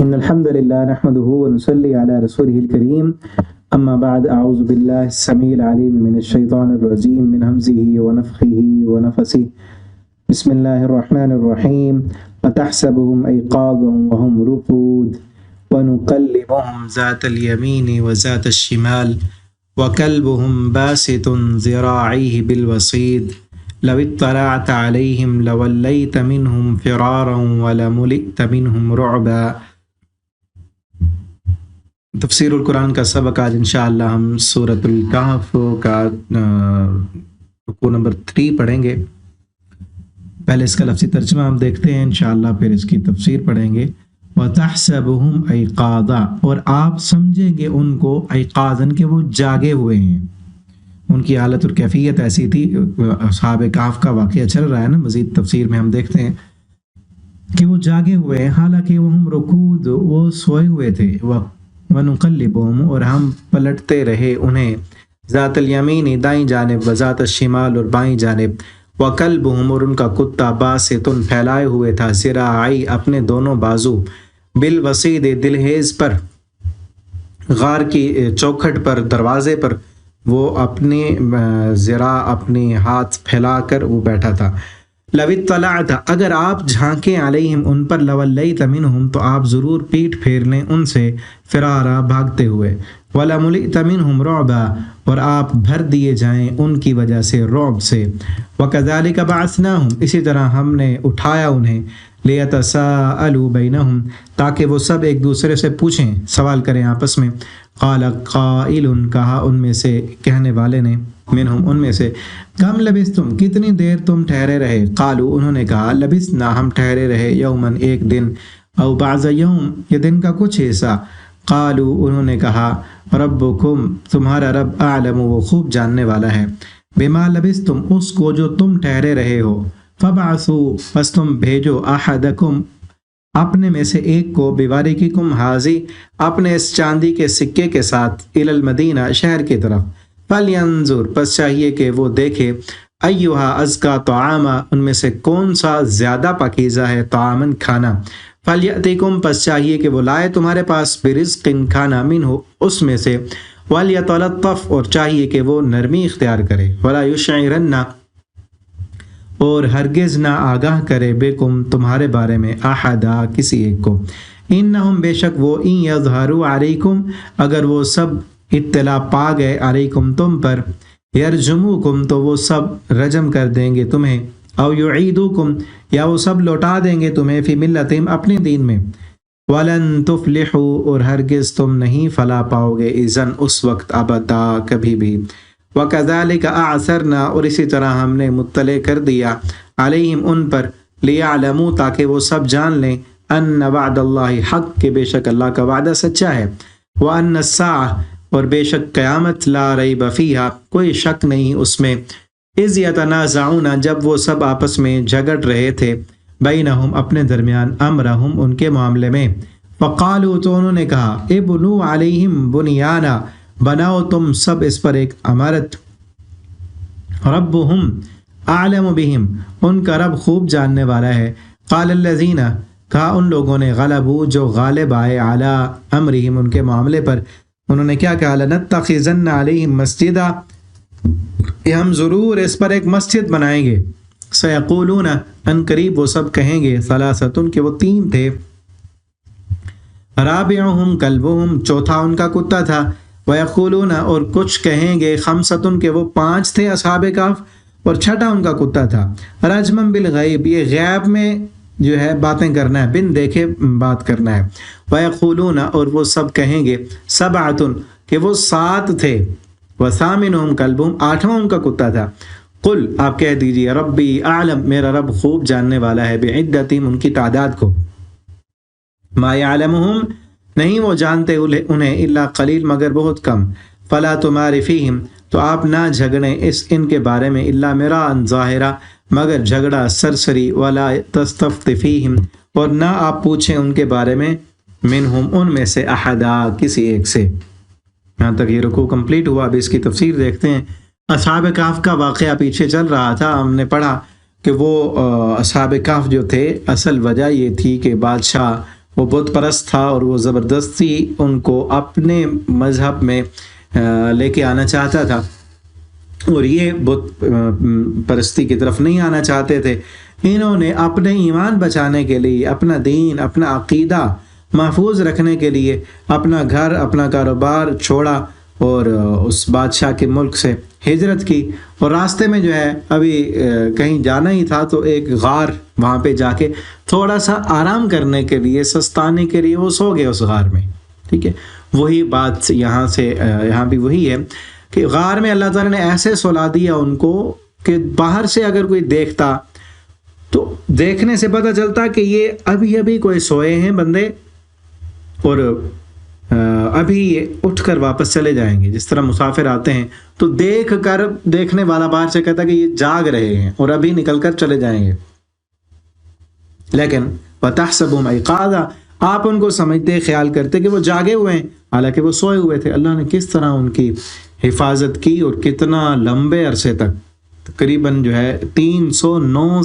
إن الحمد لله نحمده ونصلي على رسوله الكريم أما بعد أعوذ بالله السميع العليم من الشيطان الرجيم من همزه ونفخه ونفسه بسم الله الرحمن الرحيم وتحسبهم أيقاظا وهم رقود ونقلبهم ذات اليمين وذات الشمال وكلبهم باسط ذراعيه بالوصيد لو اطلعت عليهم لوليت منهم فرارا ولملئت منهم رعبا۔ تفسیر القرآن کا سبق آج انشاءاللہ ہم سورۃ الکہف کا رکوع نمبر 3 پڑھیں گے۔ پہلے اس کا لفظی ترجمہ ہم دیکھتے ہیں انشاءاللہ، پھر اس کی تفسیر پڑھیں گے۔ وَتَحْسَبُهُمْ أَيْقَاظًا، اور آپ سمجھیں گے ان کو ایقاظاً کہ وہ جاگے ہوئے ہیں۔ ان کی حالت اور کیفیت ایسی تھی، اصحاب کہف کا واقعہ چل رہا ہے نا، مزید تفسیر میں ہم دیکھتے ہیں کہ وہ جاگے ہوئے ہیں، حالانکہ وہ ہم رکود، وہ سوئے ہوئے تھے۔ وَنُقَلِّبُهُمْ، اور ہم پلٹتے رہے انہیں، ذات الیمین دائیں جانب، وذات الشمال اور بائیں جانب، وَكَلْبُهُمْ اور ان کا کتا، باسطٌ پھیلائے ہوئے تھا، ذراعی اپنے دونوں بازو، بالوصید دلہیز پر، غار کی چوکھٹ پر، دروازے پر وہ اپنے ذراع اپنے ہاتھ پھیلا کر وہ بیٹھا تھا۔ لو اطلعت، اگر آپ جھانکیں علیہم ان پر، لولیت منہم تو آپ ضرور پیٹ پھیر لیں ان سے، فرارا بھاگتے ہوئے، ولملئت منہم رعبا اور آپ بھر دیے جائیں ان کی وجہ سے رعب سے۔ وکذالک بعثناہم، اسی طرح ہم نے اٹھایا انہیں، لیتساءلوا بینہم تاکہ وہ سب ایک دوسرے سے پوچھیں، سوال کریں آپس میں۔ قال قائل، کہا ان میں سے کہنے والے نے، منہم ان میں سے، کم لبثتم کتنی دیر تم ٹھہرے رہے؟ قالو انہوں نے کہا، لبثنا ہم ٹھہرے رہے، یومن ایک دن، او بعض یوم یہ دن کا کچھ حصہ۔ قالو انہوں نے کہا، ربکم تمہارا رب اعلم وہ خوب جاننے والا ہے، بما لبثتم اس کو جو تم ٹھہرے رہے ہو۔ فبعثوا پس تم بھیجو، احدکم اپنے میں سے ایک کو، بورقکم ھذی اپنے اس چاندی کے سکے کے ساتھ، الی المدینہ شہر کی طرف، فلینظر پس چاہیے کہ وہ دیکھے، ایھا ازکا طعاما ان میں سے کون سا زیادہ پاکیزہ ہے، طعامن کھانا، فلیأتکم پس چاہیے کہ وہ لائے تمہارے پاس، برزق کھانا، منہ اس میں سے، ولیتلطف اور چاہیے کہ وہ نرمی اختیار کرے، ولا یشعرن اور ہرگز نہ آگاہ کرے، بکم تمہارے بارے میں، احدا کسی ایک کو، انہم بے شک وہ، ان یظہروا علیکم اگر وہ سب اطلاع پا گئے، علیکم تم پر، یرجموکم تو وہ سب رجم کر دیں گے تمہیں، او یعیدوکم یا وہ سب لوٹا دیں گے تمہیں، فی ملتہم اپنے دین میں، ولن تفلحوا اور ہرگز تم نہیں فلاح پاؤ گے، اذن اس وقت، ابدا کبھی بھی۔ وَكَذَلِكَ أَعْثَرْنَا اور اسی طرح ہم نے مطلع کر دیا، علیہم ان پر، لِيَعْلَمُوا تاکہ وہ سب جان لیں، ان وعد اللہ حق کہ بے شک اللہ کا وعدہ سچا ہے، وَأَنَّ السَّاعَةَ اور بے شک قیامت، لا ریب فیہا کوئی شک نہیں اس میں، اذ یتنازعون جب وہ سب آپس میں جھگڑ رہے تھے، بینہم اپنے درمیان، امرہم ان کے معاملے میں، فقالوا تو انہوں نے کہا، ابنوا علیہم بنیانا بناؤ تم سب اس پر ایک عمارت، ربہم اعلم بہم ان کا رب خوب جاننے والا ہے۔ قال الذین کہا ان لوگوں نے، غلبوا جو غالب آئے، علی امرہم ان کے معاملے پر، انہوں نے کیا کہا، لنتخذن علیہم مسجدا کہ ہم ضرور اس پر ایک مسجد بنائیں گے، سیقولون ان قریب وہ سب کہیں گے، ثلاثۃ کہ وہ 3 تھے، رابعہم کلبہم چوتھا ان کا کتا تھا، وَيَقُولُونَ اور کچھ کہیں گے، خمسۃ کہ وہ 5 تھے اصحاب کہف اور چھٹا ان کا کتا تھا، رجمًا بالغیب یہ غیب میں جو ہے باتیں کرنا ہے، بن دیکھے بات کرنا ہے، وَيَقُولُونَ اور وہ سب کہیں گے، سبعۃ کہ وہ 7 تھے، وَثَامِنُهُمْ كَلْبُهُمْ 8واں ان کا کتا تھا، قل آپ کہہ دیجئے، ربی اعلم میرا رب خوب جاننے والا ہے، بعدتہم ان کی تعداد کو، ما يعلمهم نہیں وہ جانتے انہیں، الا قلیل مگر بہت کم، فلا تمار فیہم تو آپ نہ جھگڑیں ان کے بارے میں، الا مراء ظاہرا مگر جھگڑا سرسری، ولا تستفت فیہم اور نہ آپ پوچھیں ان کے بارے میں، منہم ان میں سے، احدا کسی ایک سے۔ یہاں تک یہ رکوع کمپلیٹ ہوا، اب اس کی تفسیر دیکھتے ہیں۔ اصحاب کہف کا واقعہ پیچھے چل رہا تھا، ہم نے پڑھا کہ وہ اصحاب کہف جو تھے، اصل وجہ یہ تھی کہ بادشاہ وہ بت پرست تھا اور وہ زبردستی ان کو اپنے مذہب میں لے کے آنا چاہتا تھا، اور یہ بت پرستی کی طرف نہیں آنا چاہتے تھے۔ انہوں نے اپنے ایمان بچانے کے لیے، اپنا دین، اپنا عقیدہ محفوظ رکھنے کے لیے اپنا گھر، اپنا کاروبار چھوڑا اور اس بادشاہ کے ملک سے ہجرت کی، اور راستے میں جو ہے ابھی کہیں جانا ہی تھا تو ایک غار، وہاں پہ جا کے تھوڑا سا آرام کرنے کے لیے، سستانے کے لیے وہ سو گئے اس غار میں۔ ٹھیک ہے، وہی بات یہاں بھی وہی ہے کہ غار میں اللہ تعالیٰ نے ایسے سلا دیا ان کو کہ باہر سے اگر کوئی دیکھتا تو دیکھنے سے پتہ چلتا کہ یہ ابھی کوئی سوئے ہیں بندے، اور ابھی یہ اٹھ کر واپس چلے جائیں گے۔ جس طرح مسافر آتے ہیں تو دیکھ کر دیکھنے والا باہر سے کہتا کہ یہ جاگ رہے ہیں اور ابھی نکل کر چلے جائیں گے، لیکن وَتَحْسَبُهُمْ أَيْقَاظًا، آپ ان کو سمجھتے، خیال کرتے کہ وہ جاگے ہوئے ہیں، حالانکہ وہ سوئے ہوئے تھے۔ اللہ نے کس طرح ان کی حفاظت کی، اور کتنا لمبے عرصے تک، تقریباً جو ہے 309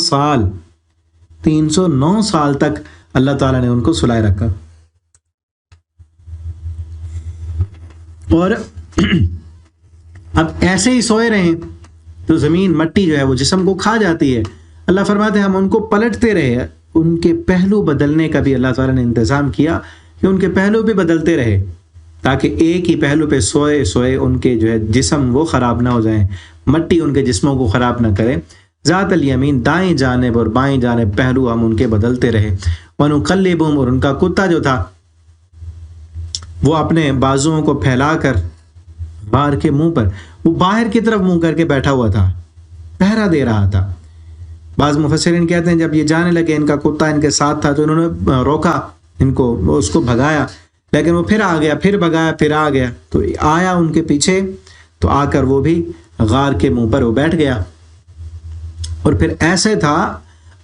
سال تک اللہ تعالیٰ نے ان کو سلائے رکھا۔ اور اب ایسے ہی سوئے رہے تو زمین، مٹی جو ہے وہ جسم کو کھا جاتی ہے۔ اللہ فرماتے ہیں ہم ان کو پلٹتے رہے، ان کے پہلو بدلنے کا بھی اللہ تعالیٰ نے انتظام کیا کہ ان کے پہلو بھی بدلتے رہے، تاکہ ایک ہی پہلو پہ سوئے ان کے جو ہے جسم وہ خراب نہ ہو جائیں، مٹی ان کے جسموں کو خراب نہ کرے۔ ذات الیمین، دائیں جانب اور بائیں جانب پہلو ہم ان کے بدلتے رہے۔ وَنُقَلِّبُهُمْ، اور ان کا کتا جو تھا وہ اپنے بازوؤں کو پھیلا کر غار کے منہ پر، وہ باہر کی طرف منہ کر کے بیٹھا ہوا تھا، پہرا دے رہا تھا۔ بعض مفسرین کہتے ہیں جب یہ جانے لگے، ان کا کتا ان کے ساتھ تھا تو انہوں نے روکا ان کو، اس کو بھگایا، لیکن وہ پھر آ گیا، پھر بھگایا، پھر آ گیا، تو آیا ان کے پیچھے، تو آ کر وہ بھی غار کے منہ پر وہ بیٹھ گیا۔ اور پھر ایسے تھا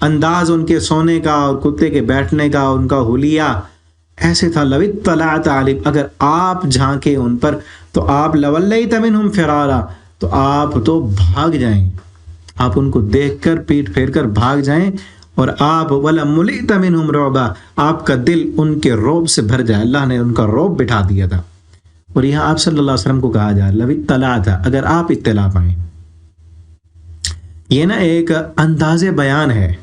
انداز ان کے سونے کا اور کتے کے بیٹھنے کا، ان کا حلیہ ایسے تھا، لو اطلعت علیہم، اگر آپ جھانکے ان پر تو آپ لولیت منہم فرارا، تو آپ تو بھاگ جائیں، آپ ان کو دیکھ کر پیٹ پھیر کر بھاگ جائیں، اور آپ ولملئت منہم رعبا، آپ کا دل ان کے رعب سے بھر جائے۔ اللہ نے ان کا رعب بٹھا دیا تھا۔ اور یہاں آپ صلی اللہ علیہ وسلم کو کہا جائے لو اطلعت، اگر آپ اطلاع پائیں۔ یہ نا ایک انداز بیان ہے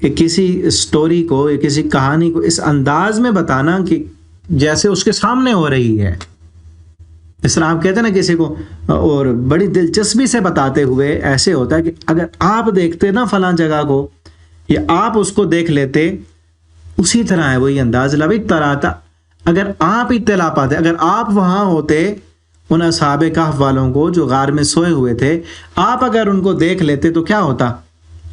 کہ کسی سٹوری کو یا کسی کہانی کو اس انداز میں بتانا کہ جیسے اس کے سامنے ہو رہی ہے۔ اس طرح آپ کہتے ہیں نا کسی کو، اور بڑی دلچسپی سے بتاتے ہوئے ایسے ہوتا ہے کہ اگر آپ دیکھتے نا فلاں جگہ کو، یا آپ اس کو دیکھ لیتے، اسی طرح ہے وہی انداز۔ لو اطلعت، اگر آپ اطلاع پاتے، اگر آپ وہاں ہوتے، ان اصحاب کہف والوں کو جو غار میں سوئے ہوئے تھے، آپ اگر ان کو دیکھ لیتے تو کیا ہوتا؟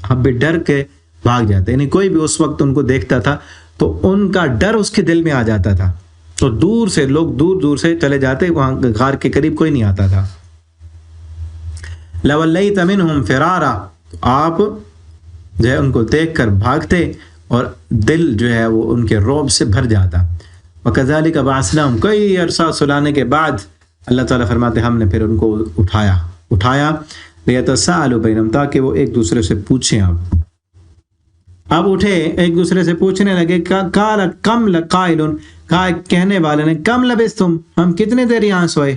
آپ بھی ڈر کے بھاگ جاتے۔ یعنی کوئی بھی اس وقت ان کو دیکھتا تھا تو ان کا ڈر اس کے دل میں آ جاتا تھا، تو دور سے لوگ دور سے چلے جاتے، وہاں غار کے قریب کوئی نہیں آتا تھا۔ لولیت منہم فرارا، آپ جو ہے ان کو دیکھ کر بھاگتے اور دل جو ہے وہ ان کے رعب سے بھر جاتا۔ وَكَذَلِكَ بَعَثْنَاهُمْ، کئی عرصہ سلانے کے بعد اللہ تعالیٰ فرماتے ہم نے پھر ان کو اٹھایا لِيَتَسَاءَلُوا بَيْنَهُمْ، تاکہ وہ ایک دوسرے سے پوچھیں۔ اب اٹھے، ایک دوسرے سے پوچھنے لگے، قَالَ كَمْ لَقَائِلٌ، کہا کہنے والے نے، کم لبثتم، ہم کتنے دیر یہاں سوئے؟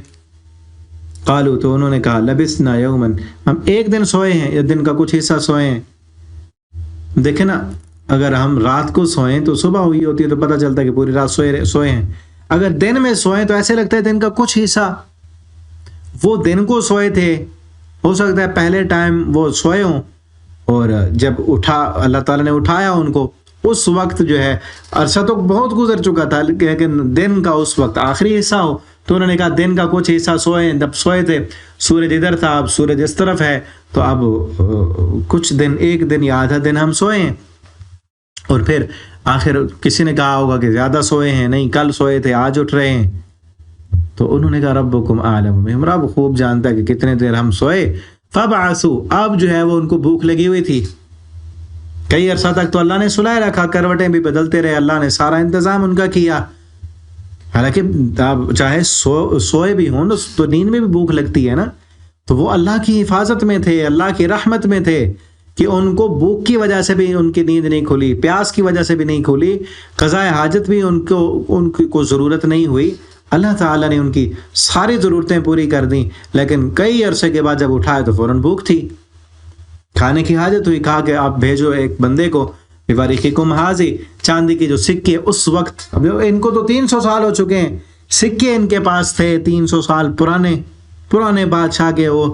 قالوا، تو انہوں نے کہا لبثنا یومن، ہم ایک دن سوئے ہیں، یا دن کا کچھ حصہ سوئے ہیں۔ دیکھیں نا، اگر ہم رات کو سوئیں تو صبح ہوئی ہوتی ہے تو پتہ چلتا ہے کہ پوری رات سوئے ہیں۔ اگر دن میں سوئیں تو ایسے لگتا ہے دن کا کچھ حصہ، وہ دن کو سوئے تھے، ہو سکتا ہے پہلے ٹائم وہ سوئے ہوں، اور جب اٹھا اللہ تعالیٰ نے اٹھایا ان کو، اس وقت جو ہے عرصہ تو بہت گزر چکا تھا، لیکن دن کا اس وقت آخری حصہ ہو، تو انہوں نے کہا دن کا کچھ حصہ سوئے ہیں۔ جب سوئے تھے سورج ادھر تھا، اب سورج اس طرف ہے، تو اب کچھ دن، ایک دن یا آدھا دن ہم سوئے ہیں۔ اور پھر آخر کسی نے کہا ہوگا کہ زیادہ سوئے ہیں، نہیں کل سوئے تھے آج اٹھ رہے ہیں، تو انہوں نے کہا ربکم اعلم بہم، رب خوب جانتا ہے کہ کتنے دیر ہم سوئے۔ فبعثوا، اب جو ہے وہ ان کو بھوک لگی ہوئی تھی، کئی عرصہ تک تو اللہ نے سلائے رکھا، کروٹیں بھی بدلتے رہے، اللہ نے سارا انتظام ان کا کیا، حالانکہ چاہے سوئے بھی ہوں تو نیند میں بھی بھوک لگتی ہے نا، تو وہ اللہ کی حفاظت میں تھے، اللہ کی رحمت میں تھے۔ کہ ان کو بھوک کی وجہ سے بھی ان کی نیند نہیں کھلی، پیاس کی وجہ سے بھی نہیں کھلی، قضاء حاجت بھی ان کو ضرورت نہیں ہوئی، اللہ تعالیٰ نے ان کی ساری ضرورتیں پوری کر دیں، لیکن کئی عرصے کے بعد جب اٹھائے تو فوراً بھوک تھی، کھانے کی حاجت ہوئی، کہا کہ آپ بھیجو ایک بندے کو، بِوَرِقِكُمْ هَٰذِهِ، چاندی کی جو سکے اس وقت، اب ان کو تو 300 سال ہو چکے ہیں، سکے ان کے پاس تھے 300 سال پرانے بادشاہ کے، وہ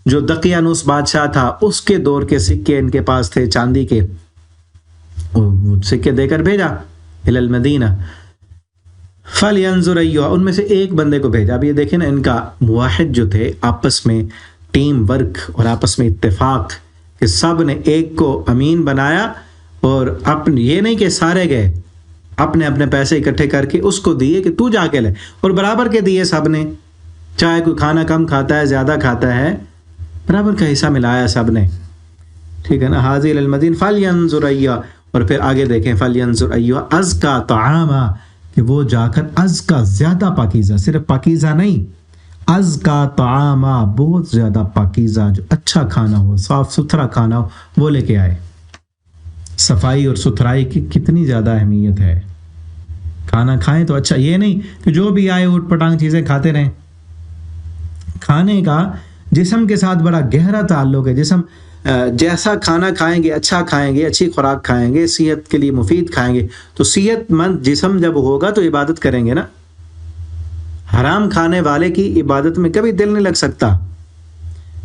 جو دقیانوس بادشاہ تھا اس کے دور کے سکے ان کے پاس تھے چاندی کے، وہ سکے دے کر بھیجا الی المدینہ، فَلْيَنظُرْ أَيُّهَا، ان میں سے ایک بندے کو بھیجا۔ اب یہ دیکھیں نا، ان کا موحد جو تھے، آپس میں ٹیم ورک اور آپس میں اتفاق، کہ سب نے ایک کو امین بنایا، اور اپنے یہ نہیں کہ سارے گئے، اپنے اپنے پیسے اکٹھے کر کے اس کو دیے کہ تو جا کے لے، اور برابر کے دیے سب نے، چاہے کوئی کھانا کم کھاتا ہے زیادہ کھاتا ہے، برابر کا حصہ ملایا سب نے، ٹھیک ہے نا۔ حاضر المدین فَلْيَنظُرْ أَيُّهَا، اور پھر آگے دیکھیں فَلْيَنظُرْ أَيُّهَا أَزْكَىٰ طَعَامًا، کہ وہ جا کر ازکا، زیادہ پاکیزہ، صرف پاکیزہ نہیں، ازکا طعاما، بہت زیادہ پاکیزہ، جو اچھا کھانا ہو، صاف ستھرا کھانا ہو، وہ لے کے آئے۔ صفائی اور ستھرائی کی کتنی زیادہ اہمیت ہے، کھانا کھائیں تو اچھا، یہ نہیں کہ جو بھی آئے اوٹ پٹانگ چیزیں کھاتے رہیں۔ کھانے کا جسم کے ساتھ بڑا گہرا تعلق ہے، جسم جیسا کھانا کھائیں گے، اچھا کھائیں گے، اچھی خوراک کھائیں گے، صحت کے لیے مفید کھائیں گے، تو صحت مند جسم جب ہوگا تو عبادت کریں گے نا۔ حرام کھانے والے کی عبادت میں کبھی دل نہیں لگ سکتا۔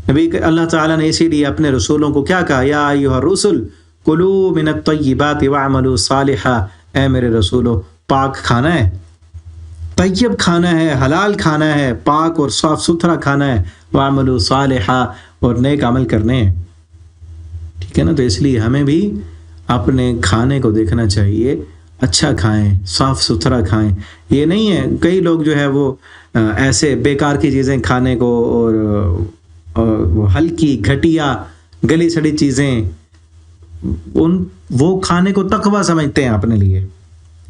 نبی اللہ تعالیٰ نے اسی لیے اپنے رسولوں کو کیا کہا، یا ایھا الرسل کلوا من الطیبات واعملوا صالحا، اے میرے رسولو، پاک کھانا ہے، طیب کھانا ہے، حلال کھانا ہے، پاک اور صاف ستھرا کھانا ہے، واعملوا صالحا، اور نیک عمل کرنے ہیں، ٹھیک ہے نا۔ تو اس لیے ہمیں بھی اپنے کھانے کو دیکھنا چاہیے، اچھا کھائیں، صاف ستھرا کھائیں۔ یہ نہیں ہے کئی لوگ جو ہے وہ ایسے بیکار کی چیزیں کھانے کو، اور ہلکی گھٹیا گلی سڑی چیزیں، وہ کھانے کو تقویٰ سمجھتے ہیں اپنے لیے۔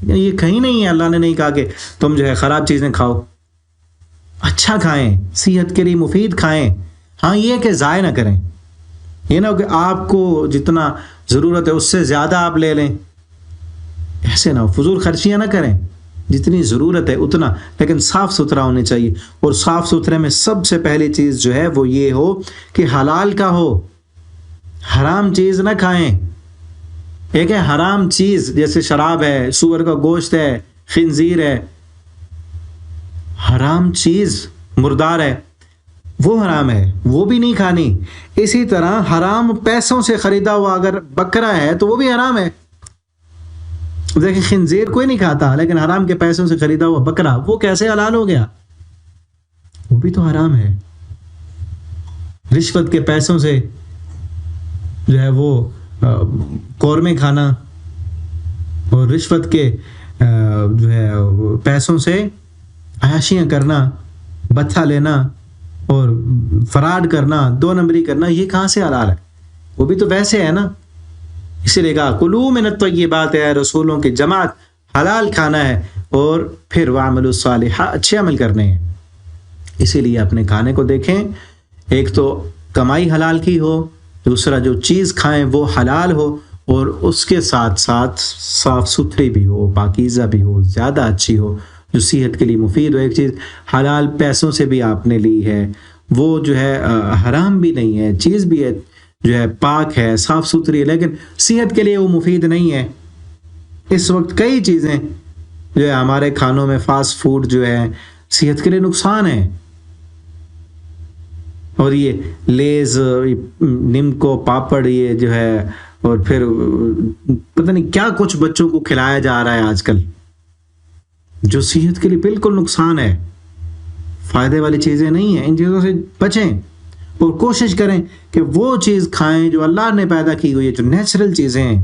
یہ کہیں نہیں ہے، اللہ نے نہیں کہا کہ تم جو ہے خراب چیزیں کھاؤ، اچھا کھائیں، صحت کے لیے مفید کھائیں۔ ہاں یہ کہ ضائع نہ کریں، یہ نہ ہو کہ آپ کو جتنا ضرورت ہے اس سے زیادہ آپ لے لیں، ایسے نہ ہو، فضول خرچیاں نہ کریں، جتنی ضرورت ہے اتنا، لیکن صاف ستھرا ہونے چاہیے۔ اور صاف ستھرے میں سب سے پہلی چیز جو ہے وہ یہ ہو کہ حلال کا ہو، حرام چیز نہ کھائیں۔ ایک ہے حرام چیز جیسے شراب ہے، سور کا گوشت ہے، خنزیر ہے، حرام چیز مردار ہے، وہ حرام ہے، وہ بھی نہیں کھانی۔ اسی طرح حرام پیسوں سے خریدا ہوا اگر بکرا ہے تو وہ بھی حرام ہے۔ دیکھیں خنزیر کوئی نہیں کھاتا، لیکن حرام کے پیسوں سے خریدا ہوا بکرا وہ کیسے حلال ہو گیا؟ وہ بھی تو حرام ہے۔ رشوت کے پیسوں سے جو ہے وہ قورمے کھانا، اور رشوت کے جو ہے پیسوں سے عیاشیاں کرنا، بتھا لینا اور فراڈ کرنا، 2 نمبری کرنا، یہ کہاں سے حلال ہے؟ وہ بھی تو ویسے ہے نا۔ اسی لیے کہا کلوا من الطیبات، ہے رسولوں کی جماعت، حلال کھانا ہے، اور پھر واعملوا صالحا، اچھے عمل کرنے ہیں۔ اسی لیے اپنے کھانے کو دیکھیں، ایک تو کمائی حلال کی ہو، دوسرا جو چیز کھائیں وہ حلال ہو، اور اس کے ساتھ ساتھ صاف ستھری بھی ہو، پاکیزہ بھی ہو، زیادہ اچھی ہو، جو صحت کے لیے مفید ہو۔ ایک چیز حلال پیسوں سے بھی آپ نے لی ہے، وہ جو ہے حرام بھی نہیں ہے، چیز بھی ہے جو ہے پاک ہے، صاف ستھری ہے، لیکن صحت کے لیے وہ مفید نہیں ہے۔ اس وقت کئی چیزیں جو ہے ہمارے کھانوں میں، فاسٹ فوڈ جو ہے صحت کے لیے نقصان ہے، اور یہ لیز، نمکو، پاپڑ، یہ جو ہے، اور پھر پتہ نہیں کیا کچھ بچوں کو کھلایا جا رہا ہے آج کل، جو صحت کے لیے بالکل نقصان ہے، فائدے والی چیزیں نہیں ہیں۔ ان چیزوں سے بچیں اور کوشش کریں کہ وہ چیز کھائیں جو اللہ نے پیدا کی ہوئی ہے، جو نیچرل چیزیں ہیں،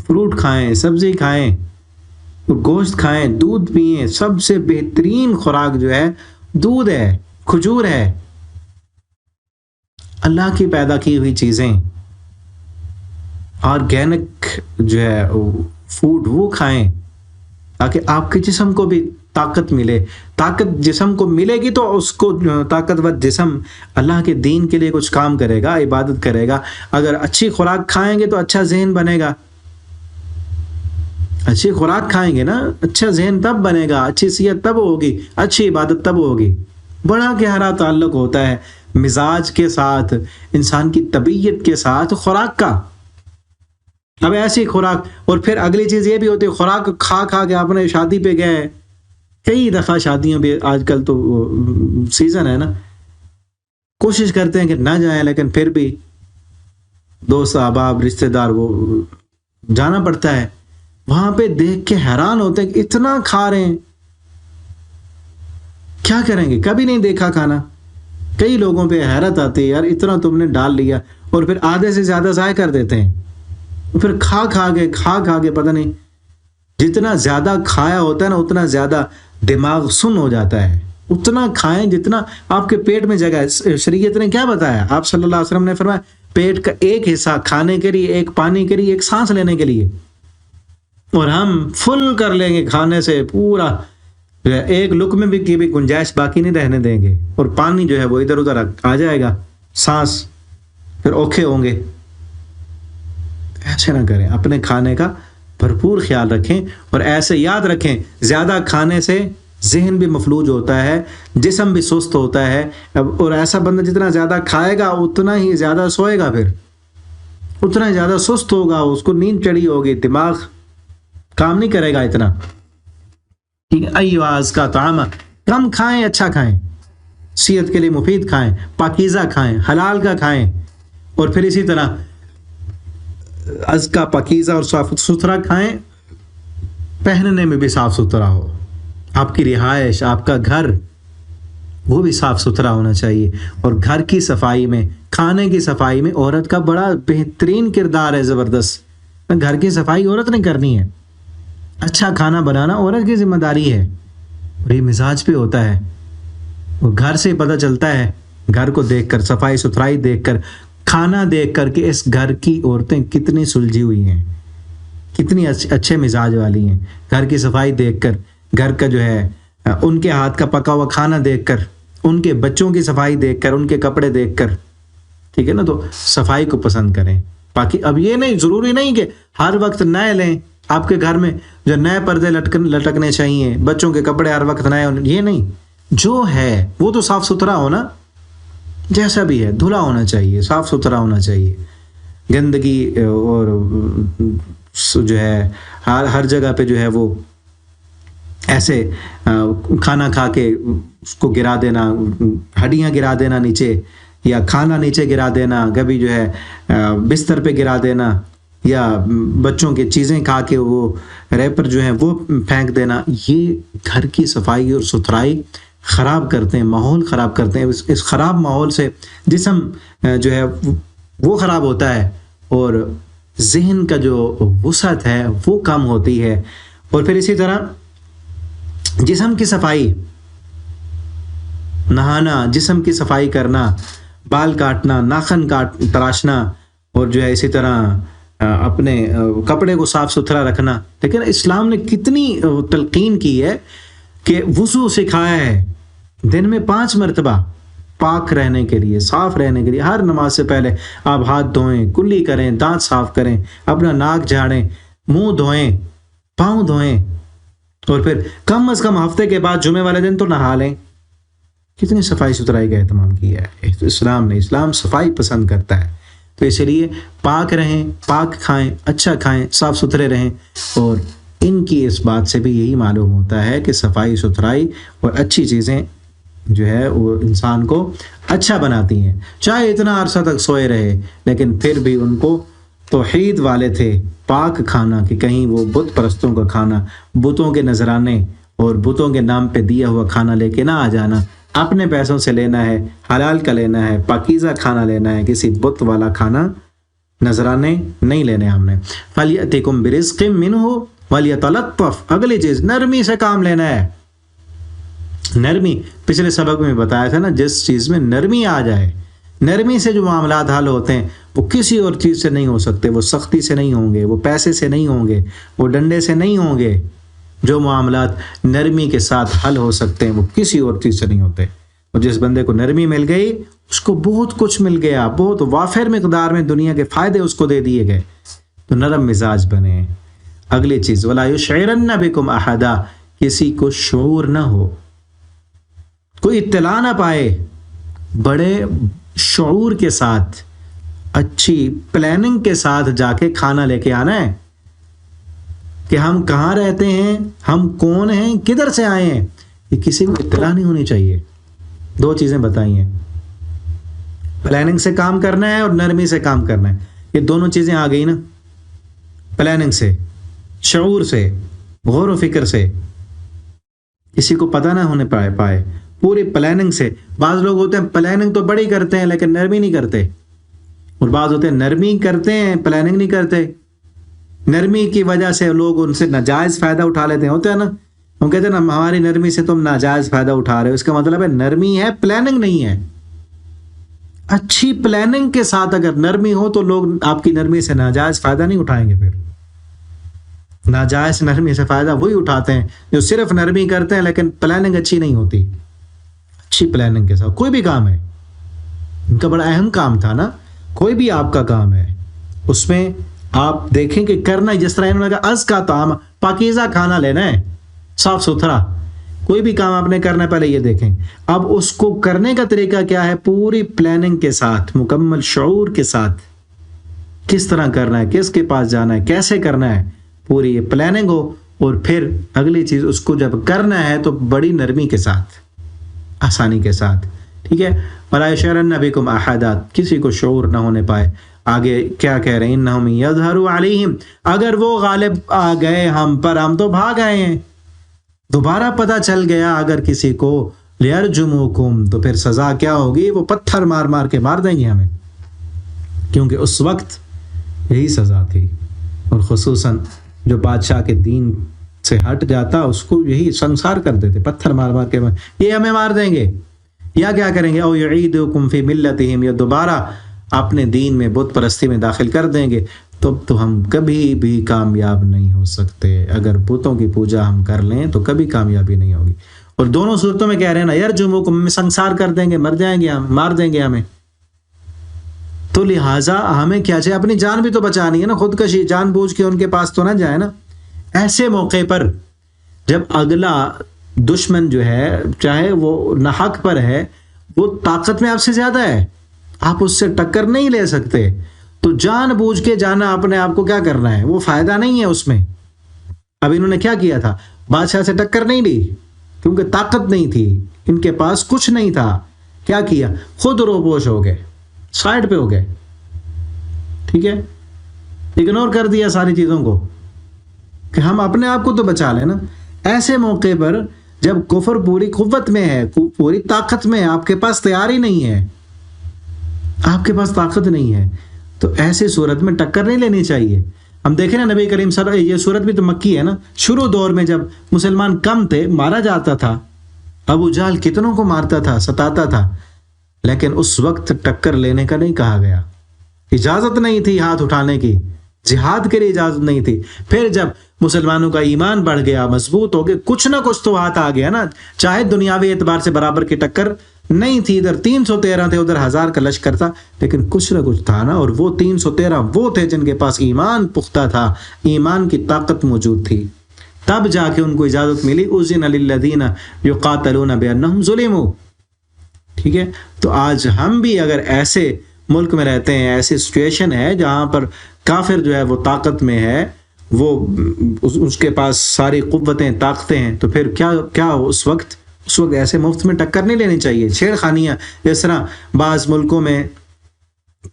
فروٹ کھائیں، سبزی کھائیں، گوشت کھائیں، دودھ پئیں۔ سب سے بہترین خوراک جو ہے دودھ ہے، کھجور ہے، اللہ کی پیدا کی ہوئی چیزیں، آرگینک جو ہے فوڈ وہ کھائیں، تاکہ آپ کے جسم کو بھی طاقت ملے. طاقت جسم کو ملے گی تو اس کو طاقتور جسم اللہ کے دین کے لیے کچھ کام کرے گا، عبادت کرے گا. اگر اچھی خوراک کھائیں گے تو اچھا ذہن بنے گا. اچھی خوراک کھائیں گے نا، اچھا ذہن تب بنے گا، اچھی صحت تب ہوگی، اچھی عبادت تب ہوگی. بڑا گہرا تعلق ہوتا ہے مزاج کے ساتھ، انسان کی طبیعت کے ساتھ خوراک کا. اب ایسی خوراک، اور پھر اگلی چیز یہ بھی ہوتی ہے خوراک کھا کھا کے اپنے شادی پہ گئے. کئی دفعہ شادیوں پہ آج کل تو سیزن ہے نا، کوشش کرتے ہیں کہ نہ جائیں، لیکن پھر بھی دوست احباب رشتہ دار وہ جانا پڑتا ہے. وہاں پہ دیکھ کے حیران ہوتے ہیں کہ اتنا کھا رہے ہیں، کیا کریں گے؟ کبھی نہیں دیکھا کھانا. کئی لوگوں پہ حیرت آتی ہے، یار اتنا تم نے ڈال لیا، اور پھر آدھے سے زیادہ ضائع کر دیتے ہیں. پھر کھا کھا کے پتہ نہیں، جتنا زیادہ کھایا ہوتا ہے نا اتنا زیادہ دماغ سن ہو جاتا ہے. اتنا کھائیں جتنا آپ کے پیٹ میں جگہ ہے. شریعت نے کیا بتایا؟ آپ صلی اللہ علیہ وسلم نے فرمایا پیٹ کا ایک حصہ کھانے کے لیے، ایک پانی کے لیے، ایک سانس لینے کے لیے. اور ہم فل کر لیں گے کھانے سے، پورا ایک لقمے بھی کی بھی گنجائش باقی نہیں رہنے دیں گے. اور پانی جو ہے وہ ادھر ادھر آ جائے گا، سانس پھر اوکھے ہوں گے. ایسے نہ کریں، اپنے کھانے کا بھرپور خیال رکھیں. اور ایسے یاد رکھیں زیادہ کھانے سے ذہن بھی مفلوج ہوتا ہے، جسم بھی سست ہوتا ہے. اور ایسا بندہ جتنا زیادہ کھائے گا اتنا ہی زیادہ سوئے گا، پھر اتنا ہی زیادہ سست ہوگا، اس کو نیند چڑھی ہوگی، دماغ کام نہیں کرے گا اتنا. ایواز کا طعام، کم کھائیں، اچھا کھائیں، صحت کے لیے مفید کھائیں، پاکیزہ کھائیں، حلال کا کھائیں. اور پھر اسی طرح ازکا، پاکیزہ اور صاف ستھرا کھائیں. پہننے میں بھی صاف ستھرا ہو، آپ کی رہائش، آپ کا گھر وہ بھی صاف ستھرا ہونا چاہیے. اور گھر کی صفائی میں، کھانے کی صفائی میں عورت کا بڑا بہترین کردار ہے، زبردست. گھر کی صفائی عورت نے کرنی ہے، اچھا کھانا بنانا عورت کی ذمہ داری ہے. اور یہ مزاج پہ ہوتا ہے، وہ گھر سے پتہ چلتا ہے. گھر کو دیکھ کر، صفائی ستھرائی دیکھ کر، کھانا دیکھ کر کہ اس گھر کی عورتیں کتنی سلجھی ہوئی ہیں، کتنی اچھے مزاج والی ہیں. گھر کی صفائی دیکھ کر، گھر کا جو ہے ان کے ہاتھ کا پکا ہوا کھانا دیکھ کر، ان کے بچوں کی صفائی دیکھ کر، ان کے کپڑے دیکھ کر، ٹھیک ہے نا. تو صفائی کو پسند کریں. باقی اب یہ نہیں، ضروری نہیں کہ ہر وقت نئے لیں. آپ کے گھر میں جو نئے پردے لٹکنے چاہیے، بچوں کے کپڑے ہر وقت نئے ہونے، یہ نہیں. جو ہے وہ تو صاف ستھرا ہونا، جیسا بھی ہے دھلا ہونا چاہیے، صاف ستھرا ہونا چاہیے. گندگی اور جو ہے ہر جگہ پہ جو ہے وہ ایسے کھانا کھا کے اس کو گرا دینا، ہڈیاں گرا دینا نیچے، یا کھانا نیچے گرا دینا، کبھی جو ہے بستر پہ گرا دینا، یا بچوں کی چیزیں کھا کے وہ ریپر جو ہیں وہ پھینک دینا. یہ گھر کی صفائی اور ستھرائی خراب کرتے ہیں، ماحول خراب کرتے ہیں. اس خراب ماحول سے جسم جو ہے وہ خراب ہوتا ہے، اور ذہن کا جو وسعت ہے وہ کم ہوتی ہے. اور پھر اسی طرح جسم کی صفائی، نہانا، جسم کی صفائی کرنا، بال کاٹنا، ناخن تراشنا، اور جو ہے اسی طرح اپنے کپڑے کو صاف ستھرا رکھنا. لیکن اسلام نے کتنی تلقین کی ہے کہ وضو سکھایا ہے دن میں 5 مرتبہ پاک رہنے کے لیے، صاف رہنے کے لیے. ہر نماز سے پہلے آپ ہاتھ دھوئیں، کلی کریں، دانت صاف کریں، اپنا ناک جھاڑیں، منہ دھوئیں، پاؤں دھوئیں، اور پھر کم از کم ہفتے کے بعد جمعے والے دن تو نہا لیں. کتنی صفائی ستھرائی کا اہتمام کیا ہے اسلام نے. اسلام صفائی پسند کرتا ہے. تو اسی لیے پاک رہیں، پاک کھائیں، اچھا کھائیں، صاف ستھرے رہیں. اور ان کی اس بات سے بھی یہی معلوم ہوتا ہے کہ صفائی ستھرائی اور اچھی چیزیں جو ہے وہ انسان کو اچھا بناتی ہیں. چاہے اتنا عرصہ تک سوئے رہے، لیکن پھر بھی ان کو توحید والے تھے. پاک کھانا، کہ کہیں وہ بت پرستوں کا کھانا، بتوں کے نذرانے اور بتوں کے نام پہ دیا ہوا کھانا لے کے نہ آ جانا. اپنے پیسوں سے لینا ہے، حلال کا لینا ہے، پاکیزہ کھانا لینا ہے. کسی بت والا کھانا، نذرانے نہیں لینے ہم نے. فَلْيَأْتِكُمْ بِرِزْقٍ مِّنْهُ وَلْيَتَلَطَّفْ. اگلی چیز نرمی سے کام لینا ہے. نرمی، پچھلے سبق میں بتایا تھا نا، جس چیز میں نرمی آ جائے، نرمی سے جو معاملات حل ہوتے ہیں وہ کسی اور چیز سے نہیں ہو سکتے. وہ سختی سے نہیں ہوں گے، وہ پیسے سے نہیں ہوں گے، وہ ڈنڈے سے نہیں ہوں گے. جو معاملات نرمی کے ساتھ حل ہو سکتے ہیں وہ کسی اور چیز سے نہیں ہوتے. اور جس بندے کو نرمی مل گئی اس کو بہت کچھ مل گیا، بہت وافر مقدار میں دنیا کے فائدے اس کو دے دیے گئے. تو نرم مزاج بنے. اگلی چیز وَلَا يُشْعِرَنَّ بِكُمْ أَحَدًا، کسی کو شعور نہ ہو، کوئی اطلاع نہ پائے. بڑے شعور کے ساتھ، اچھی پلاننگ کے ساتھ جا کے کھانا لے کے آنا ہے کہ ہم کہاں رہتے ہیں، ہم کون ہیں، کدھر سے آئے ہیں، یہ کسی کو اطلاع نہیں ہونی چاہیے. 2 چیزیں بتائی ہیں، پلاننگ سے کام کرنا ہے اور نرمی سے کام کرنا ہے. یہ دونوں چیزیں آ گئی نا، پلاننگ سے، شعور سے، غور و فکر سے. کسی کو پتہ نہ ہونے پائے پوری پلاننگ سے. بعض لوگ ہوتے ہیں پلاننگ تو بڑی کرتے ہیں لیکن نرمی نہیں کرتے، اور بعض ہوتے ہیں نرمی کرتے ہیں پلاننگ نہیں کرتے. نرمی کی وجہ سے لوگ ان سے ناجائز فائدہ اٹھا لیتے ہیں. ہوتا ہے نا، ہم کہتے ہیں نا ہماری نرمی سے تم ناجائز فائدہ اٹھا رہے ہو. اس کا مطلب ہے نرمی ہے، پلاننگ نہیں ہے. اچھی پلاننگ کے ساتھ اگر نرمی ہو تو لوگ آپ کی نرمی سے ناجائز فائدہ نہیں اٹھائیں گے. پھر ناجائز نرمی سے فائدہ وہی اٹھاتے ہیں جو صرف نرمی کرتے ہیں لیکن پلاننگ اچھی نہیں ہوتی. اچھی پلاننگ کے ساتھ کوئی بھی کام ہے، ان کا بڑا اہم کام تھا نا، کوئی بھی آپ کا کام ہے اس میں آپ دیکھیں کہ کرنا، جس طرح انہوں نے کہا از کا طعام، پاکیزہ کھانا لینا ہے، صاف ستھرا. کوئی بھی کام آپ نے کرنا ہے پہلے یہ دیکھیں. اب اس کو کرنے کا طریقہ کیا ہے؟ پوری پلاننگ کے ساتھ، مکمل شعور کے ساتھ کس طرح کرنا ہے، کس کے پاس جانا ہے، کیسے کرنا ہے، پوری یہ پلاننگ ہو. اور پھر اگلی چیز اس کو جب کرنا ہے تو بڑی نرمی کے ساتھ، آسانی کے ساتھ. ٹھیک ہے. وَلَا يُشْعِرَنَّ بِكُمْ أَحَدًا، کسی کو شعور نہ ہونے پائے. آگے کیا کہہ رہے ہیں؟ اِنَّهُمْ يَظْهَرُوا عَلَيْهِمْ، اگر وہ غالب آ گئے ہم پر، ہم تو بھاگ آئے ہیں، دوبارہ پتہ چل گیا اگر کسی کو لِيَرْجُمُوكُمْ، تو پھر سزا کیا ہوگی؟ وہ پتھر مار مار کے مار دیں گے ہمیں، کیونکہ اس وقت یہی سزا تھی. اور خصوصاً جو بادشاہ کے دین سے ہٹ جاتا اس کو یہی سنسار کر دیتے، پتھر مار مار کے یہ ہمیں مار دیں گے. یا کیا کریں گے؟ او یعیدکم فی ملتہم، یا دوبارہ اپنے دین میں بت پرستی میں داخل کر دیں گے. تو ہم کبھی بھی کامیاب نہیں ہو سکتے. اگر بتوں کی پوجا ہم کر لیں تو کبھی کامیابی نہیں ہوگی. اور دونوں صورتوں میں کہہ رہے ہیں نا، یرجموکم، سنسار کر دیں گے، مر جائیں گے ہم، مار دیں گے ہمیں. تو لہٰذا ہمیں کیا چاہیے؟ اپنی جان بھی تو بچانی ہے نا، خودکشی جان بوجھ کے ان کے پاس تو نہ جائے نا. ایسے موقع پر جب اگلا دشمن جو ہے، چاہے وہ ناحق پر ہے، وہ طاقت میں آپ سے زیادہ ہے، آپ اس سے ٹکر نہیں لے سکتے، تو جان بوجھ کے جانا اپنے آپ کو کیا کرنا ہے؟ وہ فائدہ نہیں ہے اس میں. اب انہوں نے کیا کیا تھا؟ بادشاہ سے ٹکر نہیں لی کیونکہ طاقت نہیں تھی، ان کے پاس کچھ نہیں تھا. کیا کیا؟ خود روپوش ہو گئے، سائڈ پہ ہو گئے. ٹھیک ہے، اگنور کر دیا ساری چیزوں کو کہ ہم اپنے آپ کو تو بچا لیں نا. ایسے موقع پر جب کفر پوری قوت میں ہے، پوری طاقت میں ہے، آپ کے پاس تیاری نہیں ہے، آپ کے پاس طاقت نہیں ہے، تو ایسے صورت میں ٹکر نہیں لینی چاہیے. ہم دیکھیں نا نبی کریم صلی اللہ علیہ وسلم، یہ صورت بھی تو مکی ہے نا. شروع دور میں جب مسلمان کم تھے، مارا جاتا تھا، ابو جہل کتنوں کو مارتا تھا، ستاتا تھا، لیکن اس وقت ٹکر لینے کا نہیں کہا گیا. اجازت نہیں تھی ہاتھ اٹھانے کی، جہاد کے لیے اجازت نہیں تھی. پھر جب مسلمانوں کا ایمان بڑھ گیا، مضبوط ہو گئے، کچھ نہ کچھ تو ہاتھ آ گیا نا. چاہے دنیاوی اعتبار سے برابر کی ٹکر نہیں تھی، ادھر 313 تھے، ادھر 1000 کا لشکر تھا، لیکن کچھ نہ کچھ تھا نا. اور وہ 313 وہ تھے جن کے پاس ایمان پختہ تھا، ایمان کی طاقت موجود تھی. تب جا کے ان کو اجازت ملی. اذن للذین یقاتلون بانہم ظلموا. ٹھیک ہے. تو آج ہم بھی اگر ایسے ملک میں رہتے ہیں، ایسی سچویشن ہے جہاں پر کافر جو ہے وہ طاقت میں ہے، وہ اس کے پاس ساری قوتیں، طاقتیں ہیں، تو پھر کیا اس وقت ایسے مفت میں ٹکر نہیں لینی چاہیے. چھیڑ خانیاں، جس طرح بعض ملکوں میں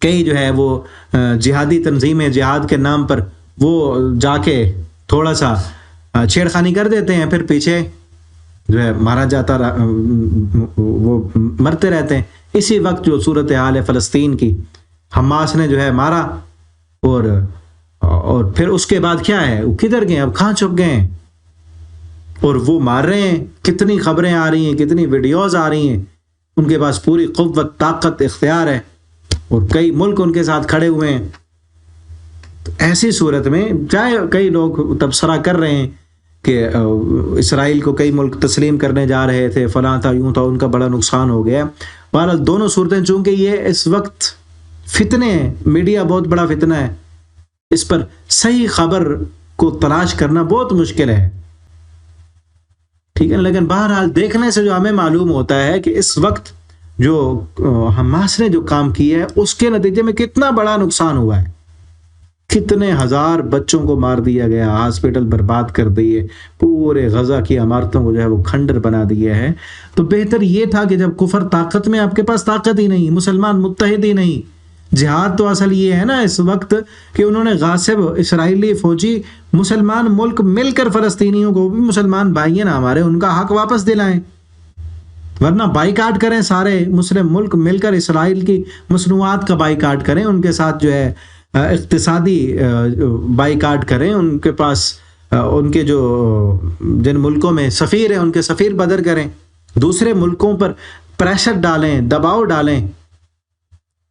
کئی جو ہے وہ جہادی تنظیمیں جہاد کے نام پر وہ جا کے تھوڑا سا چھیڑ خانی کر دیتے ہیں، پھر پیچھے جو ہے مارا جاتا، وہ مرتے رہتے ہیں. اسی وقت جو صورتحال ہے فلسطین کی، حماس نے جو ہے مارا، اور پھر اس کے بعد کیا ہے؟ وہ کدھر گئے؟ اب کہاں چھپ گئے ہیں؟ اور وہ مار رہے ہیں. کتنی خبریں آ رہی ہیں، کتنی ویڈیوز آ رہی ہیں. ان کے پاس پوری قوت، طاقت، اختیار ہے، اور کئی ملک ان کے ساتھ کھڑے ہوئے ہیں. تو ایسی صورت میں چاہے کئی لوگ تبصرہ کر رہے ہیں کہ اسرائیل کو کئی ملک تسلیم کرنے جا رہے تھے، فلاں تھا، یوں تھا، ان کا بڑا نقصان ہو گیا۔ بہرحال دونوں صورتیں چونکہ یہ اس وقت فتنے ہیں، میڈیا بہت بڑا فتنہ ہے، اس پر صحیح خبر کو تلاش کرنا بہت مشکل ہے، ٹھیک ہے، لیکن بہرحال دیکھنے سے جو ہمیں معلوم ہوتا ہے کہ اس وقت جو حماس نے جو کام کیا ہے اس کے نتیجے میں کتنا بڑا نقصان ہوا ہے، کتنے ہزار بچوں کو مار دیا گیا، ہاسپٹل برباد کر دیے، پورے غزہ کی عمارتوں کو جو ہے وہ کھنڈر بنا دیا ہے۔ تو بہتر یہ تھا کہ جب کفر طاقت میں، آپ کے پاس طاقت ہی نہیں، مسلمان متحد ہی نہیں، جہاد تو اصل یہ ہے نا اس وقت کہ انہوں نے غاصب اسرائیلی فوجی مسلمان ملک مل کر فلسطینیوں کو، بھی مسلمان بھائی ہیں نا ہمارے، ان کا حق واپس دلائیں، ورنہ بائیکاٹ کریں، سارے مسلم ملک مل کر اسرائیل کی مصنوعات کا بائیکاٹ کریں، ان کے ساتھ جو ہے اقتصادی بائیکاٹ کریں، ان کے پاس ان کے جو جن ملکوں میں سفیر ہیں ان کے سفیر بدر کریں، دوسرے ملکوں پر پریشر ڈالیں، دباؤ ڈالیں،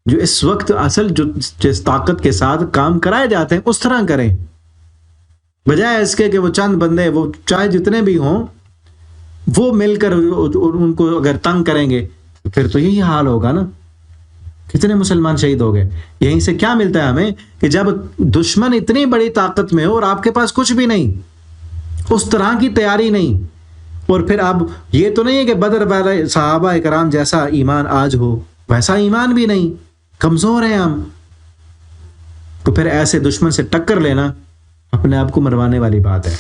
جو اس وقت اصل جو جس طاقت کے ساتھ کام کرائے جاتے ہیں اس طرح کریں، بجائے اس کے کہ وہ چند بندے، وہ چاہے جتنے بھی ہوں، وہ مل کر ان کو اگر تنگ کریں گے پھر تو یہی حال ہوگا نا، کتنے مسلمان شہید ہو گئے۔ یہیں سے کیا ملتا ہے ہمیں کہ جب دشمن اتنی بڑی طاقت میں ہو اور آپ کے پاس کچھ بھی نہیں، اس طرح کی تیاری نہیں، اور پھر اب یہ تو نہیں ہے کہ بدر والے صحابہ کرام جیسا ایمان آج ہو، ویسا ایمان بھی نہیں، کمزور ہیں ہم، تو پھر ایسے دشمن سے ٹکر لینا اپنے آپ کو مروانے والی بات ہے۔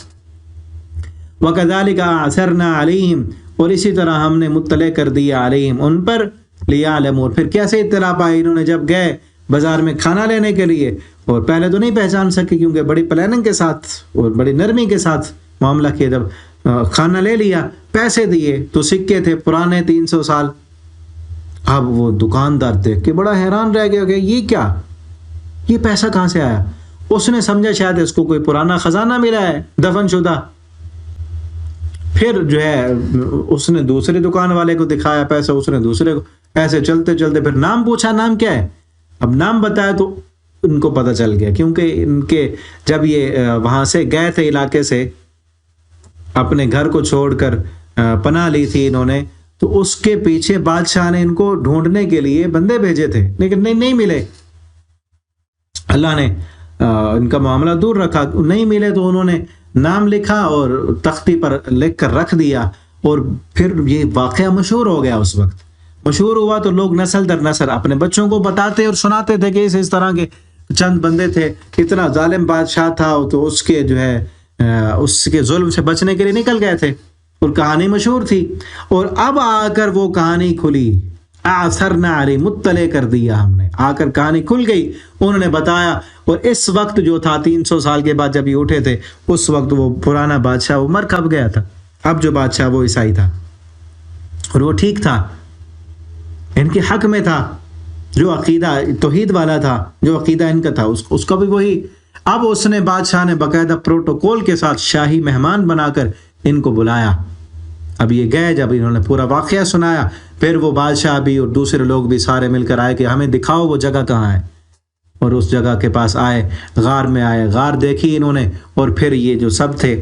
وَكَذَلِكَ أَعْثَرْنَا عَلَيْهِمْ، اور اسی طرح ہم نے مطلع کر دیا علیہم، ان پر، لِيَعْلَمُوا، پھر کیسے اطلاع پائی انہوں نے جب گئے بازار میں کھانا لینے کے لیے، اور پہلے تو نہیں پہچان سکے کیونکہ بڑی پلاننگ کے ساتھ اور بڑی نرمی کے ساتھ معاملہ کیا، جب کھانا لے لیا، پیسے دیے تو سکے تھے پرانے 300 سال، اب وہ دکاندار دیکھ کے بڑا حیران رہ گیا کہ یہ کیا، یہ پیسہ کہاں سے آیا؟ اس نے سمجھا شاید اس کو کوئی پرانا خزانہ ملا ہے دفن شدہ، پھر جو ہے اس نے دوسرے دکان والے کو دکھایا پیسہ، اس نے دوسرے کو، ایسے چلتے چلتے پھر نام پوچھا، نام کیا ہے؟ اب نام بتایا تو ان کو پتہ چل گیا، کیونکہ ان کے جب یہ وہاں سے گئے تھے علاقے سے، اپنے گھر کو چھوڑ کر پناہ لی تھی انہوں نے، تو اس کے پیچھے بادشاہ نے ان کو ڈھونڈنے کے لیے بندے بھیجے تھے، لیکن نہیں ملے، اللہ نے ان کا معاملہ دور رکھا، نہیں ملے تو انہوں نے نام لکھا اور تختی پر لکھ کر رکھ دیا، اور پھر یہ واقعہ مشہور ہو گیا۔ اس وقت مشہور ہوا تو لوگ نسل در نسل اپنے بچوں کو بتاتے اور سناتے تھے کہ اس طرح کے چند بندے تھے، اتنا ظالم بادشاہ تھا تو اس کے جو ہے اس کے ظلم سے بچنے کے لیے نکل گئے تھے، اور کہانی مشہور تھی، اور اب آ کر وہ کہانی کھلی، اعثرنا علی، مطلع کر دیا ہم نے، آ کر کہانی کھل گئی، انہوں نے بتایا، اور اس وقت جو تھا 300 سال کے بعد جب یہ اٹھے تھے، اس وقت وہ پرانا بادشاہ وہ مر کھپ گیا تھا، اب جو بادشاہ وہ عیسائی تھا، اور وہ ٹھیک تھا، ان کے حق میں تھا، جو عقیدہ توحید والا تھا، جو عقیدہ ان کا تھا اس کا بھی وہی۔ اب اس نے بادشاہ نے باقاعدہ پروٹوکول کے ساتھ شاہی مہمان بنا کر ان کو بلایا، اب یہ گئے، جب انہوں نے پورا واقعہ سنایا، پھر وہ بادشاہ بھی اور دوسرے لوگ بھی سارے مل کر آئے کہ ہمیں دکھاؤ وہ جگہ کہاں ہے، اور اس جگہ کے پاس آئے، غار میں آئے، غار دیکھی انہوں نے، اور پھر یہ جو سب تھے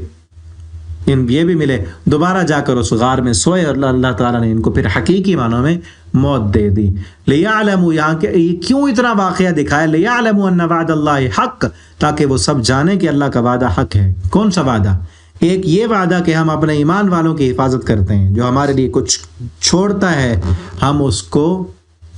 یہ بھی ملے، دوبارہ جا کر اس غار میں سوئے، اور اللہ تعالیٰ نے ان کو پھر حقیقی معنوں میں موت دے دی۔ لِيَعْلَمُوا، یہاں کہ یہ کیوں اتنا واقعہ دکھایا، لِيَعْلَمُوا أَنَّ وَعْدَ اللَّهِ حق، تاکہ وہ سب جانیں کہ اللہ کا وعدہ حق ہے۔ کون سا وعدہ؟ ایک یہ وعدہ کہ ہم اپنے ایمان والوں کی حفاظت کرتے ہیں، جو ہمارے لیے کچھ چھوڑتا ہے ہم اس کو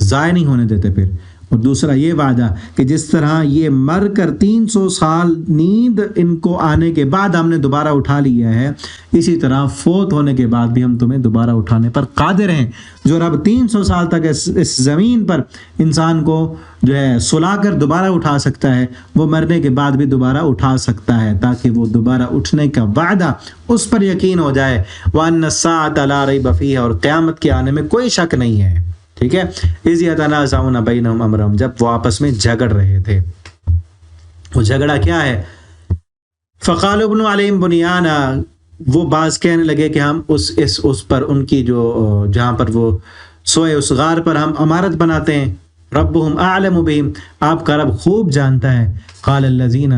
ضائع نہیں ہونے دیتے پھر، اور دوسرا یہ وعدہ کہ جس طرح یہ مر کر 300 سال نیند ان کو آنے کے بعد ہم نے دوبارہ اٹھا لیا ہے، اسی طرح فوت ہونے کے بعد بھی ہم تمہیں دوبارہ اٹھانے پر قادر ہیں۔ جو رب 300 سال تک اس زمین پر انسان کو جو ہے سلا کر دوبارہ اٹھا سکتا ہے، وہ مرنے کے بعد بھی دوبارہ اٹھا سکتا ہے، تاکہ وہ دوبارہ اٹھنے کا وعدہ اس پر یقین ہو جائے۔ وَأَنَّ السَّاعَةَ لَا رَيْبَ فِيهَا، اور قیامت کے آنے میں کوئی شک نہیں ہے، ٹھیک ہے۔ اِذْ يَتَنَازَعُونَ بَيْنَهُمْ أَمْرَهُمْ، جب وہ آپس میں جھگڑ رہے تھے، وہ جھگڑا کیا ہے؟ فَقَالُوا ابْنُوا عَلَيْهِمْ بُنْيَانًا، وہ بعض کہنے لگے کہ ہم اس پر، ان کی جو جہاں پر وہ سوئے اس غار پر ہم عمارت بناتے ہیں۔ ربهم اعلم بهم، آپ کا رب خوب جانتا ہے۔ قال الذین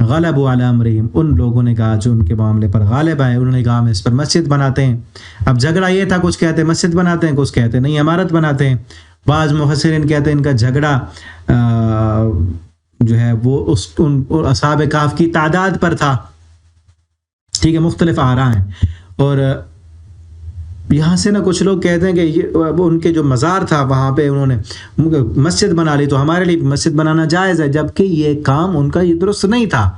غلبوا علی امرہم، ان لوگوں نے کہا جو ان کے معاملے پر غالب آئے، انہوں نے کہا ہم اس پر مسجد بناتے ہیں۔ اب جھگڑا یہ تھا، کچھ کہتے ہیں مسجد بناتے ہیں، کچھ کہتے ہیں نہیں عمارت بناتے ہیں۔ بعض مفسرین کہتے ہیں ان کا جھگڑا جو ہے وہ ان اصحاب کہف کی تعداد پر تھا، ٹھیک ہے، مختلف آراء ہیں۔ اور یہاں سے نا کچھ لوگ کہتے ہیں کہ وہ ان کے جو مزار تھا وہاں پہ انہوں نے مسجد بنا لی، تو ہمارے لیے مسجد بنانا جائز ہے، جبکہ یہ کام ان کا یہ درست نہیں تھا۔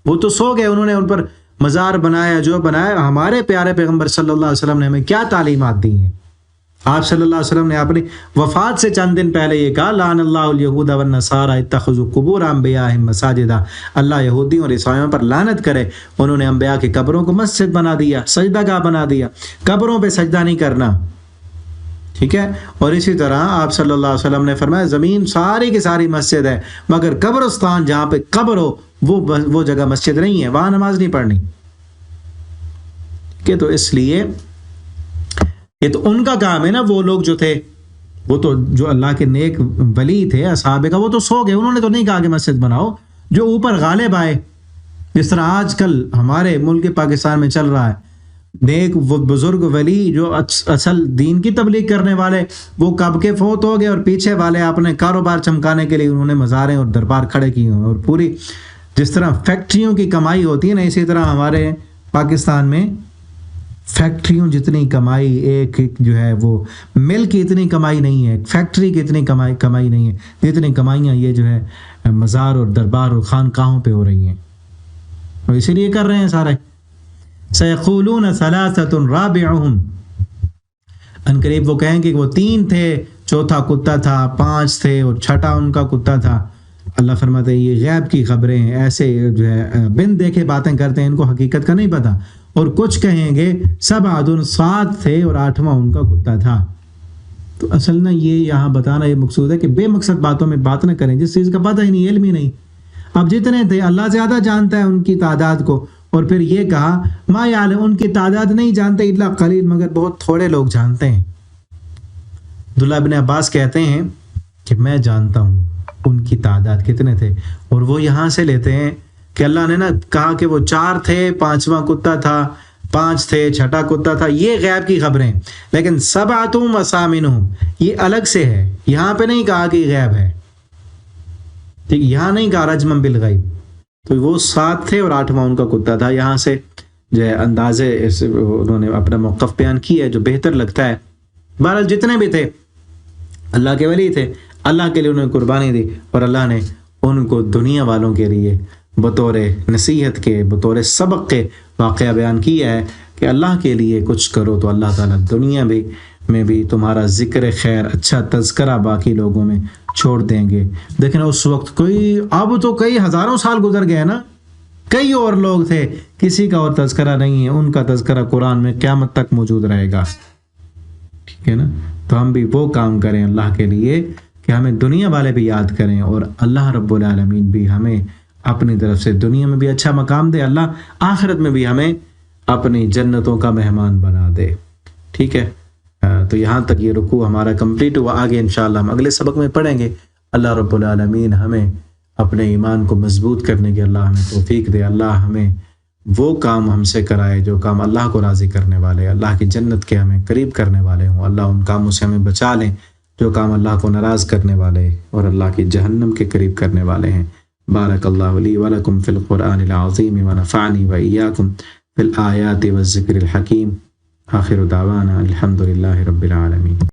وہ تو سو گئے، انہوں نے ان پر مزار بنایا جو بنایا۔ ہمارے پیارے پیغمبر صلی اللہ علیہ وسلم نے ہمیں کیا تعلیمات دی ہیں؟ آپ صلی اللہ علیہ وسلم نے اپنی وفات سے چند دن پہلے یہ کہا لعن اللہ الیہود والنصارى اتخذوا قبور انبیائہم مساجدا، اللہ یہودیوں اور عیسائیوں پر لعنت کرے، انہوں نے انبیاء کی قبروں کو مسجد بنا دیا، سجدہ گاہ بنا دیا۔ قبروں پہ سجدہ نہیں کرنا، ٹھیک ہے۔ اور اسی طرح آپ صلی اللہ علیہ وسلم نے فرمایا زمین ساری کی ساری مسجد ہے، مگر قبرستان جہاں پہ قبر ہو وہ جگہ مسجد نہیں ہے، وہاں نماز نہیں پڑھنی، کہ تو اس لیے یہ تو ان کا کام ہے نا۔ وہ لوگ جو تھے، وہ تو جو اللہ کے نیک ولی تھے اصحاب کا، وہ تو سو گئے، انہوں نے تو نہیں کہا کہ مسجد بناؤ۔ جو اوپر غالب آئے، جس طرح آج کل ہمارے ملک پاکستان میں چل رہا ہے، نیک وہ بزرگ ولی جو اصل دین کی تبلیغ کرنے والے، وہ کب کے فوت ہو گئے، اور پیچھے والے اپنے کاروبار چمکانے کے لیے انہوں نے مزاریں اور دربار کھڑے کیے ہیں۔ اور پوری جس طرح فیکٹریوں کی کمائی ہوتی ہے نا، اسی طرح ہمارے پاکستان میں فیکٹریوں جتنی کمائی، ایک جو ہے وہ مل کی اتنی کمائی نہیں ہے، فیکٹری کی اتنی کمائی نہیں ہے جتنی کمائیاں یہ جو ہے مزار اور دربار اور خانقاہوں پہ ہو رہی ہیں، اور اسی لیے کر رہے ہیں سارے۔ سیقولون ثلاثۃ رابعہم، ان قریب وہ کہیں گے کہ وہ 3 تھے، چوتھا کتا تھا، 5 تھے اور چھٹا ان کا کتا تھا۔ اللہ فرماتے ہیں یہ غیب کی خبریں ہیں، ایسے جو ہے بن دیکھے باتیں کرتے ہیں، ان کو حقیقت کا نہیں پتہ۔ اور کچھ کہیں گے 7 تھے اور 8واں ان کا کتا تھا۔ تو اصل نا یہ یہاں بتانا یہ مقصود ہے کہ بے مقصد باتوں میں بات نہ کریں جس چیز کا پتہ ہی نہیں، علم ہی نہیں۔ اب جتنے تھے اللہ زیادہ جانتا ہے ان کی تعداد کو، اور پھر یہ کہا ما یعلم، ان کی تعداد نہیں جانتے الا قلیل، مگر بہت تھوڑے لوگ جانتے ہیں۔ عبداللہ ابن عباس کہتے ہیں کہ میں جانتا ہوں ان کی تعداد کتنے تھے، اور وہ یہاں سے لیتے ہیں کہ اللہ نے نا کہا کہ وہ 4 تھے، 5واں کتا تھا، 5 تھے، چھٹا کتا تھا، یہ غیب کی خبریں۔ لیکن 7 وثامنہم یہ الگ سے ہے، یہاں پہ نہیں کہا کہ غیب ہے، ٹھیک، یہاں نہیں کہا رجمن بالغیب۔ تو وہ 7 تھے اور 8واں ان کا کتا تھا۔ یہاں سے جو ہے اندازے انہوں نے اپنا موقف بیان کیا ہے جو بہتر لگتا ہے۔ بہرحال جتنے بھی تھے اللہ کے ولی تھے، اللہ کے لیے انہوں نے قربانی دی، اور اللہ نے ان کو دنیا والوں کے لیے بطور نصیحت کے، بطور سبق کے واقعہ بیان کیا ہے کہ اللہ کے لیے کچھ کرو تو اللہ تعالیٰ دنیا میں بھی تمہارا ذکر خیر، اچھا تذکرہ باقی لوگوں میں چھوڑ دیں گے۔ دیکھیں اس وقت اب تو کئی ہزاروں سال گزر گئے نا، کئی اور لوگ تھے، کسی کا اور تذکرہ نہیں ہے، ان کا تذکرہ قرآن میں قیامت تک موجود رہے گا، ٹھیک ہے نا۔ تو ہم بھی وہ کام کریں اللہ کے لیے کہ ہمیں دنیا والے بھی یاد کریں، اور اللہ رب العالمین بھی ہمیں اپنی طرف سے دنیا میں بھی اچھا مقام دے، اللہ آخرت میں بھی ہمیں اپنی جنتوں کا مہمان بنا دے، ٹھیک ہے۔ تو یہاں تک یہ رکوع ہمارا کمپلیٹ ہوا، آگے انشاءاللہ ہم اگلے سبق میں پڑھیں گے۔ اللہ رب العالمین ہمیں اپنے ایمان کو مضبوط کرنے کی اللہ ہمیں توفیق دے، اللہ ہمیں وہ کام ہم سے کرائے جو کام اللہ کو راضی کرنے والے، اللہ کی جنت کے ہمیں قریب کرنے والے ہوں، اللہ ان کاموں سے ہمیں بچا لیں جو کام اللہ کو ناراض کرنے والے اور اللہ کی جہنم کے قریب کرنے والے ہیں۔ بارک اللہ لی ولکم فی القرآن العظیم ونفعنی وإیاکم فی الآیات والذکر الحکیم۔ آخر دعوانا الحمد للہ رب العالمین۔